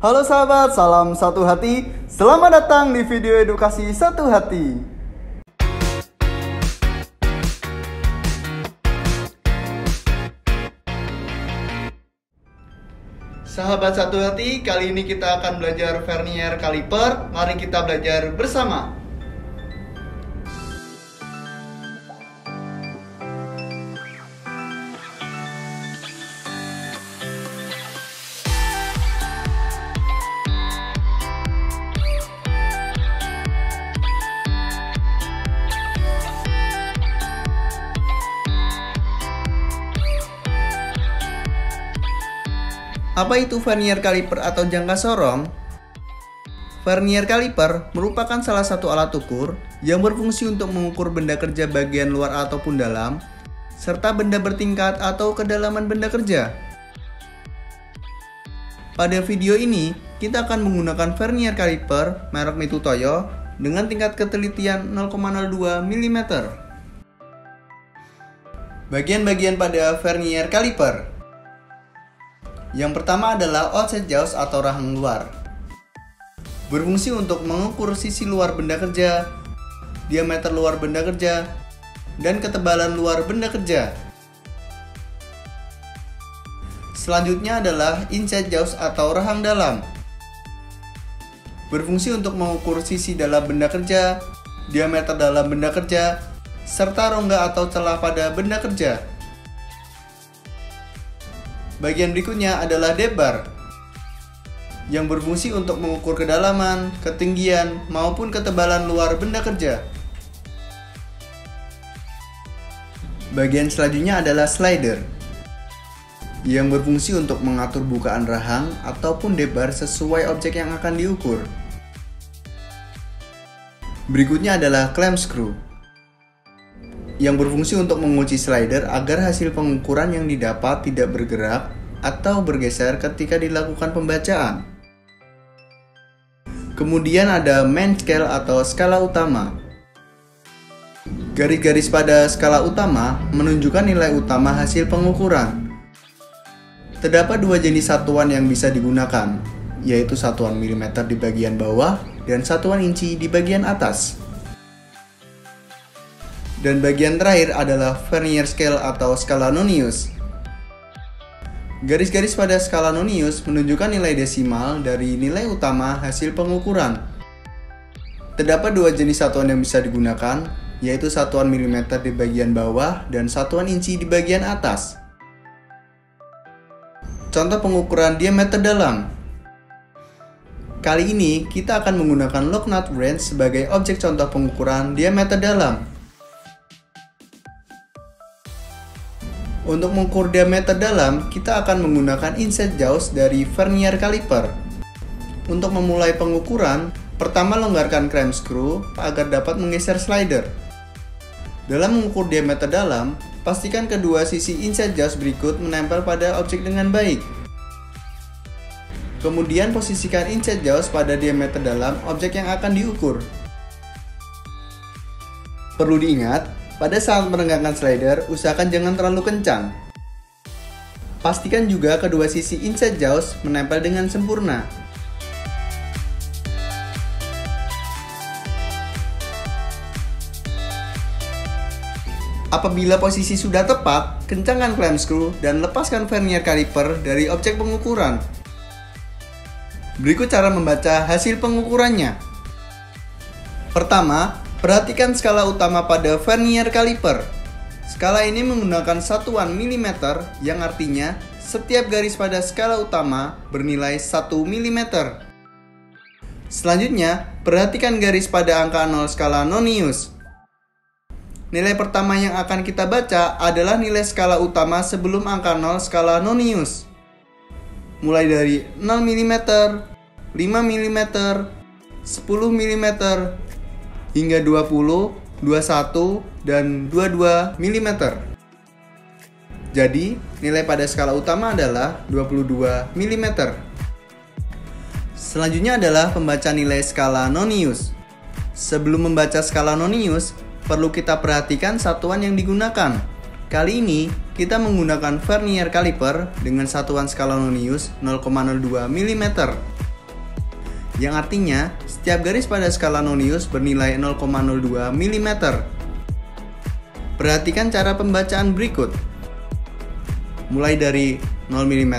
Halo sahabat, salam satu hati. Selamat datang di video edukasi satu hati. Sahabat satu hati, kali ini kita akan belajar vernier kaliper. Mari kita belajar bersama. Apa itu vernier kaliper atau jangka sorong? Vernier kaliper merupakan salah satu alat ukur yang berfungsi untuk mengukur benda kerja bagian luar ataupun dalam, serta benda bertingkat atau kedalaman benda kerja. Pada video ini, kita akan menggunakan vernier kaliper merek Mitutoyo dengan tingkat ketelitian 0,02 mm. Bagian-bagian pada vernier kaliper. Yang pertama adalah offset jaws atau rahang luar. Berfungsi untuk mengukur sisi luar benda kerja, diameter luar benda kerja, dan ketebalan luar benda kerja. Selanjutnya adalah inside jaws atau rahang dalam. Berfungsi untuk mengukur sisi dalam benda kerja, diameter dalam benda kerja, serta rongga atau celah pada benda kerja. Bagian berikutnya adalah depth bar yang berfungsi untuk mengukur kedalaman, ketinggian, maupun ketebalan luar benda kerja. Bagian selanjutnya adalah slider yang berfungsi untuk mengatur bukaan rahang ataupun depth bar sesuai objek yang akan diukur. Berikutnya adalah clamp screw yang berfungsi untuk mengunci slider agar hasil pengukuran yang didapat tidak bergerak atau bergeser ketika dilakukan pembacaan. Kemudian ada main scale atau skala utama. Garis-garis pada skala utama menunjukkan nilai utama hasil pengukuran. Terdapat dua jenis satuan yang bisa digunakan, yaitu satuan milimeter di bagian bawah dan satuan inci di bagian atas. Dan bagian terakhir adalah vernier scale atau skala nonius. Garis-garis pada skala nonius menunjukkan nilai desimal dari nilai utama hasil pengukuran. Terdapat dua jenis satuan yang bisa digunakan, yaitu satuan milimeter di bagian bawah dan satuan inci di bagian atas. Contoh pengukuran diameter dalam. Kali ini kita akan menggunakan lock nut wrench sebagai objek contoh pengukuran diameter dalam. Untuk mengukur diameter dalam, kita akan menggunakan inside jaws dari vernier kaliper. Untuk memulai pengukuran, pertama longgarkan clamp screw agar dapat menggeser slider. Dalam mengukur diameter dalam, pastikan kedua sisi inside jaws berikut menempel pada objek dengan baik. Kemudian posisikan inside jaws pada diameter dalam objek yang akan diukur. Perlu diingat, pada saat merenggangkan slider, usahakan jangan terlalu kencang. Pastikan juga kedua sisi inside jaws menempel dengan sempurna. Apabila posisi sudah tepat, kencangkan clamp screw dan lepaskan vernier kaliper dari objek pengukuran. Berikut cara membaca hasil pengukurannya. Pertama, perhatikan skala utama pada vernier kaliper. Skala ini menggunakan satuan milimeter yang artinya setiap garis pada skala utama bernilai 1 mm. Selanjutnya, perhatikan garis pada angka 0 skala nonius. Nilai pertama yang akan kita baca adalah nilai skala utama sebelum angka 0 skala nonius. Mulai dari 0 mm, 5 mm, 10 mm, hingga 20, 21, dan 22 mm. Jadi, nilai pada skala utama adalah 22 mm. Selanjutnya adalah pembaca nilai skala nonius. Sebelum membaca skala nonius, perlu kita perhatikan satuan yang digunakan. Kali ini, kita menggunakan vernier kaliper dengan satuan skala nonius 0,02 mm. yang artinya setiap garis pada skala nonius bernilai 0,02 mm. Perhatikan cara pembacaan berikut. Mulai dari 0 mm,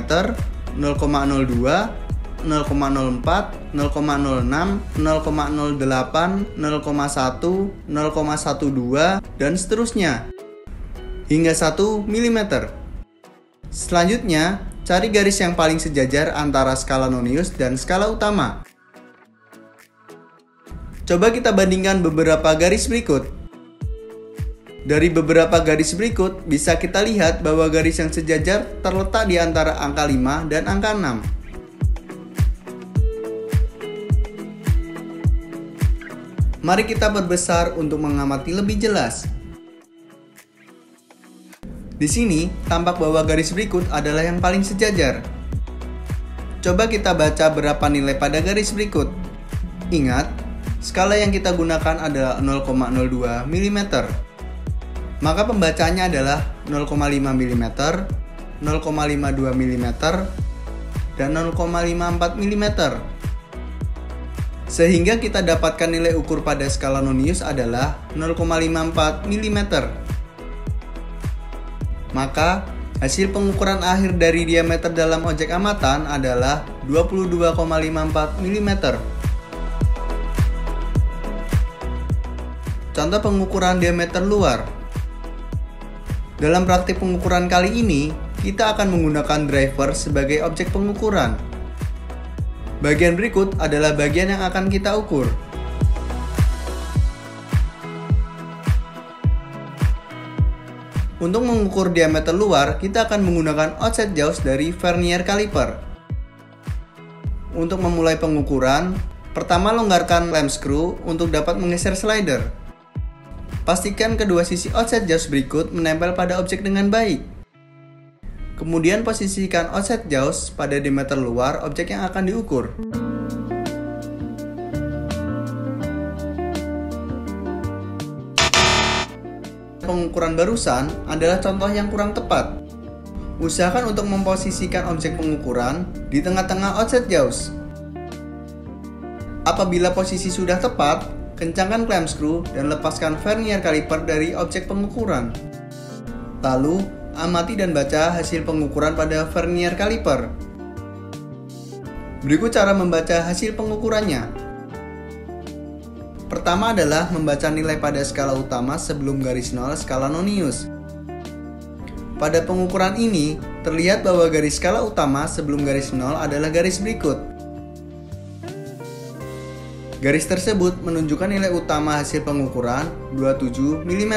0,02, 0,04, 0,06, 0,08, 0,1, 0,12, dan seterusnya hingga 1 mm. Selanjutnya, cari garis yang paling sejajar antara skala nonius dan skala utama. Coba kita bandingkan beberapa garis berikut. Dari beberapa garis berikut, bisa kita lihat bahwa garis yang sejajar terletak di antara angka 5 dan angka 6. Mari kita perbesar untuk mengamati lebih jelas. Di sini, tampak bahwa garis berikut adalah yang paling sejajar. Coba kita baca berapa nilai pada garis berikut. Ingat, skala yang kita gunakan adalah 0,02 mm. Maka pembacaannya adalah 0,5 mm, 0,52 mm, dan 0,54 mm. Sehingga kita dapatkan nilai ukur pada skala nonius adalah 0,54 mm. Maka, hasil pengukuran akhir dari diameter dalam objek amatan adalah 22,54 mm. Contoh pengukuran diameter luar. Dalam praktik pengukuran kali ini, kita akan menggunakan driver sebagai objek pengukuran. Bagian berikut adalah bagian yang akan kita ukur. Untuk mengukur diameter luar, kita akan menggunakan offset jauh dari vernier caliper. Untuk memulai pengukuran, pertama longgarkan lem screw untuk dapat menggeser slider. Pastikan kedua sisi offset jauh berikut menempel pada objek dengan baik. Kemudian posisikan offset jauh pada diameter luar objek yang akan diukur. Pengukuran barusan adalah contoh yang kurang tepat. Usahakan untuk memposisikan objek pengukuran di tengah-tengah offset jauh. Apabila posisi sudah tepat, kencangkan clamp screw dan lepaskan vernier caliper dari objek pengukuran. Lalu, amati dan baca hasil pengukuran pada vernier caliper. Berikut cara membaca hasil pengukurannya. Pertama adalah membaca nilai pada skala utama sebelum garis 0 skala nonius. Pada pengukuran ini, terlihat bahwa garis skala utama sebelum garis 0 adalah garis berikut. Garis tersebut menunjukkan nilai utama hasil pengukuran 27 mm.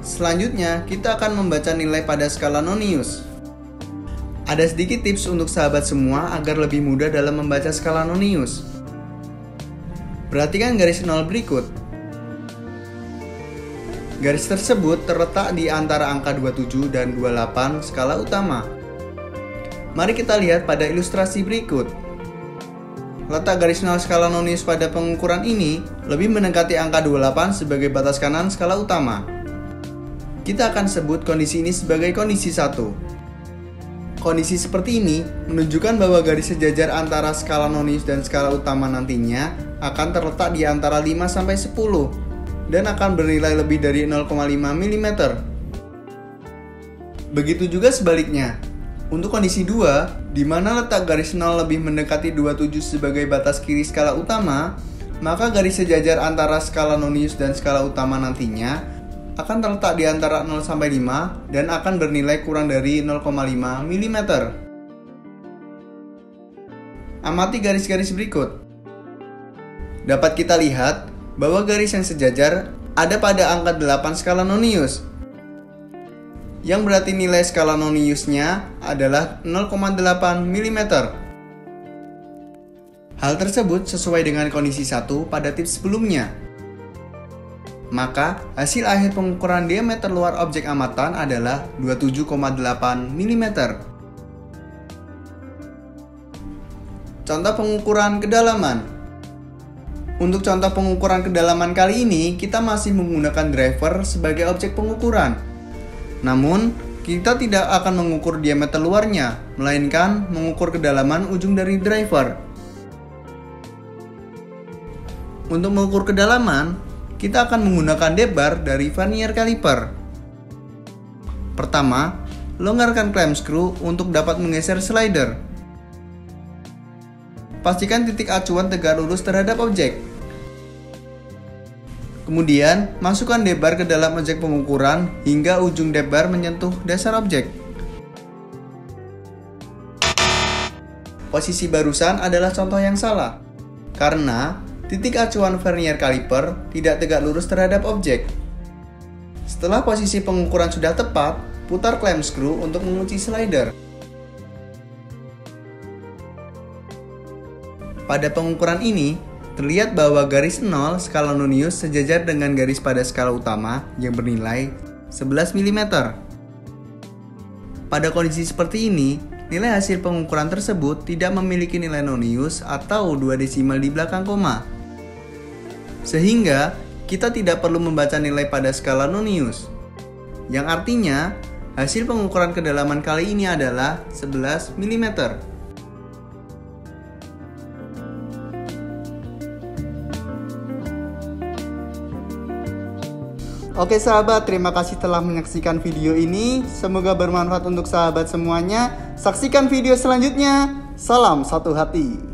Selanjutnya, kita akan membaca nilai pada skala nonius. Ada sedikit tips untuk sahabat semua agar lebih mudah dalam membaca skala nonius. Perhatikan garis 0 berikut. Garis tersebut terletak di antara angka 27 dan 28 skala utama. Mari kita lihat pada ilustrasi berikut. Letak garis 0 skala nonius pada pengukuran ini lebih mendekati angka 28 sebagai batas kanan skala utama. Kita akan sebut kondisi ini sebagai kondisi 1. Kondisi seperti ini menunjukkan bahwa garis sejajar antara skala nonius dan skala utama nantinya akan terletak di antara 5-10 dan akan bernilai lebih dari 0,5 mm. Begitu juga sebaliknya. Untuk kondisi 2, di mana letak garis 0 lebih mendekati 27 sebagai batas kiri skala utama, maka garis sejajar antara skala nonius dan skala utama nantinya akan terletak di antara 0-5 dan akan bernilai kurang dari 0,5 mm. Amati garis-garis berikut. Dapat kita lihat bahwa garis yang sejajar ada pada angka 8 skala nonius, yang berarti nilai skala noniusnya adalah 0,8 mm. Hal tersebut sesuai dengan kondisi 1 pada tips sebelumnya. Maka, hasil akhir pengukuran diameter luar objek amatan adalah 27,8 mm. Contoh pengukuran kedalaman. Untuk contoh pengukuran kedalaman kali ini, kita masih menggunakan driver sebagai objek pengukuran. Namun, kita tidak akan mengukur diameter luarnya, melainkan mengukur kedalaman ujung dari driver. Untuk mengukur kedalaman, kita akan menggunakan debar dari vernier caliper. Pertama, longgarkan clamp screw untuk dapat menggeser slider. Pastikan titik acuan tegak lurus terhadap objek. Kemudian, masukkan debar ke dalam objek pengukuran hingga ujung debar menyentuh dasar objek. Posisi barusan adalah contoh yang salah, karena titik acuan vernier caliper tidak tegak lurus terhadap objek. Setelah posisi pengukuran sudah tepat, putar clamp screw untuk mengunci slider. Pada pengukuran ini, terlihat bahwa garis 0 skala nonius sejajar dengan garis pada skala utama yang bernilai 11 mm. Pada kondisi seperti ini, nilai hasil pengukuran tersebut tidak memiliki nilai nonius atau 2 desimal di belakang koma. Sehingga, kita tidak perlu membaca nilai pada skala nonius. Yang artinya, hasil pengukuran kedalaman kali ini adalah 11 mm. Oke sahabat, terima kasih telah menyaksikan video ini. Semoga bermanfaat untuk sahabat semuanya. Saksikan video selanjutnya. Salam satu hati.